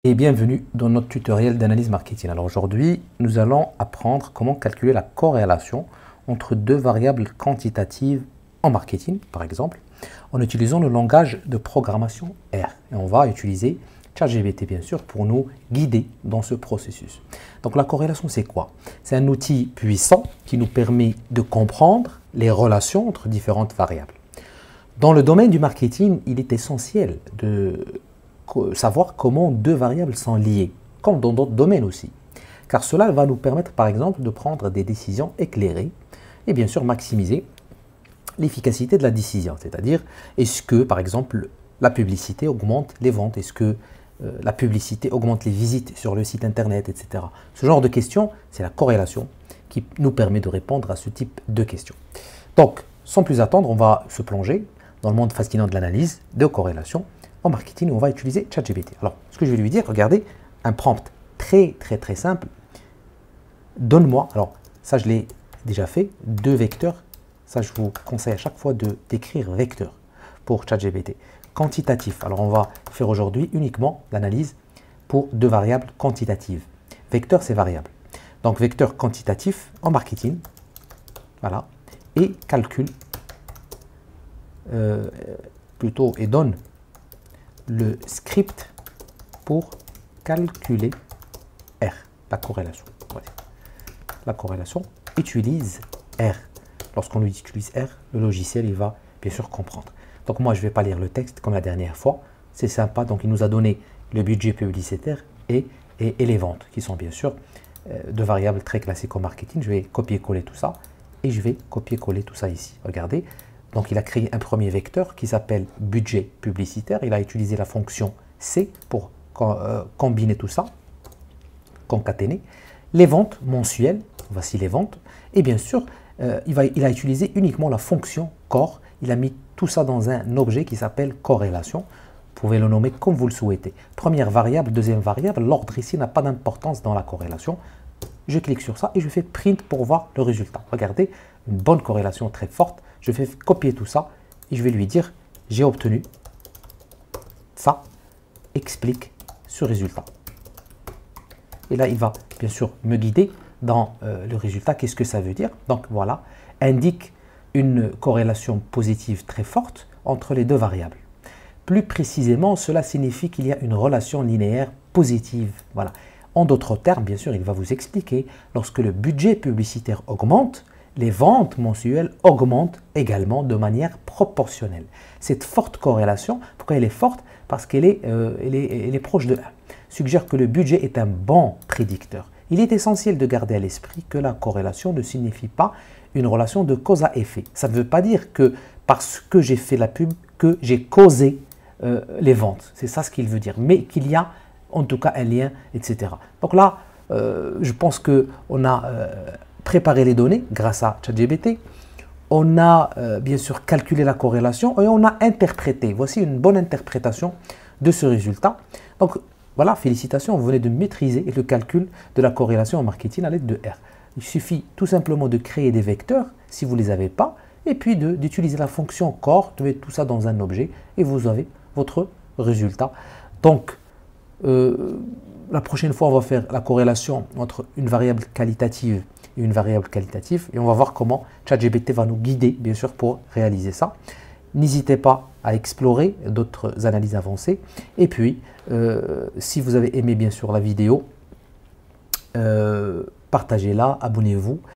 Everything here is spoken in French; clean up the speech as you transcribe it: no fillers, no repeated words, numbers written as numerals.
Et bienvenue dans notre tutoriel d'analyse marketing. Alors aujourd'hui, nous allons apprendre comment calculer la corrélation entre deux variables quantitatives en marketing, par exemple, en utilisant le langage de programmation R. Et on va utiliser ChatGPT, bien sûr, pour nous guider dans ce processus. Donc la corrélation, c'est quoi? C'est un outil puissant qui nous permet de comprendre les relations entre différentes variables. Dans le domaine du marketing, il est essentiel de savoir comment deux variables sont liées, comme dans d'autres domaines aussi. Car cela va nous permettre, par exemple, de prendre des décisions éclairées et bien sûr maximiser l'efficacité de la décision. C'est-à-dire, est-ce que, par exemple, la publicité augmente les ventes? Est-ce que la publicité augmente les visites sur le site internet, etc. Ce genre de questions, c'est la corrélation qui nous permet de répondre à ce type de questions. Donc, sans plus attendre, on va se plonger dans le monde fascinant de l'analyse de corrélation en marketing, on va utiliser ChatGPT. Alors, ce que je vais lui dire, regardez, un prompt très simple. Donne-moi, alors ça je l'ai déjà fait, deux vecteurs. Ça je vous conseille à chaque fois d'écrire vecteur pour ChatGPT. Quantitatif, alors on va faire aujourd'hui uniquement l'analyse pour deux variables quantitatives. Vecteur c'est variable. Donc vecteur quantitatif en marketing, voilà, et calcul, et donne le script pour calculer R, la corrélation. Ouais. La corrélation utilise R. Lorsqu'on utilise R, le logiciel il va bien sûr comprendre. Donc moi je ne vais pas lire le texte comme la dernière fois. C'est sympa, donc il nous a donné le budget publicitaire et les ventes, qui sont bien sûr deux variables très classiques au marketing. Je vais copier-coller tout ça et je vais copier-coller tout ça ici. Regardez. Donc il a créé un premier vecteur qui s'appelle budget publicitaire. Il a utilisé la fonction C pour combiner tout ça, concaténer. Les ventes mensuelles, voici les ventes. Et bien sûr, il a utilisé uniquement la fonction core. Il a mis tout ça dans un objet qui s'appelle corrélation. Vous pouvez le nommer comme vous le souhaitez. Première variable, deuxième variable. L'ordre ici n'a pas d'importance dans la corrélation. Je clique sur ça et je fais print pour voir le résultat. Regardez, une bonne corrélation très forte. Je vais copier tout ça et je vais lui dire j'ai obtenu ça, explique ce résultat. Et là, il va bien sûr me guider dans le résultat. Qu'est-ce que ça veut dire? Donc voilà, indique une corrélation positive très forte entre les deux variables. Plus précisément, cela signifie qu'il y a une relation linéaire positive. Voilà. En d'autres termes, bien sûr, il va vous expliquer, lorsque le budget publicitaire augmente, les ventes mensuelles augmentent également de manière proportionnelle. Cette forte corrélation, pourquoi elle est forte? Parce qu'elle est proche de 1. Suggère que le budget est un bon prédicteur. Il est essentiel de garder à l'esprit que la corrélation ne signifie pas une relation de cause à effet. Ça ne veut pas dire que parce que j'ai fait la pub, que j'ai causé les ventes. C'est ça ce qu'il veut dire. Mais qu'il y a en tout cas un lien, etc. Donc là, je pense qu'on a préparer les données grâce à ChatGPT, on a bien sûr calculé la corrélation et on a interprété. Voici une bonne interprétation de ce résultat. Donc voilà, félicitations, vous venez de maîtriser le calcul de la corrélation en marketing à l'aide de R. Il suffit tout simplement de créer des vecteurs si vous ne les avez pas et puis d'utiliser la fonction core, de mettre tout ça dans un objet et vous avez votre résultat. Donc la prochaine fois, on va faire la corrélation entre une variable qualitative et une variable qualitative et on va voir comment ChatGPT va nous guider, bien sûr, pour réaliser ça. N'hésitez pas à explorer d'autres analyses avancées. Et puis, si vous avez aimé, bien sûr, la vidéo, partagez-la, abonnez-vous.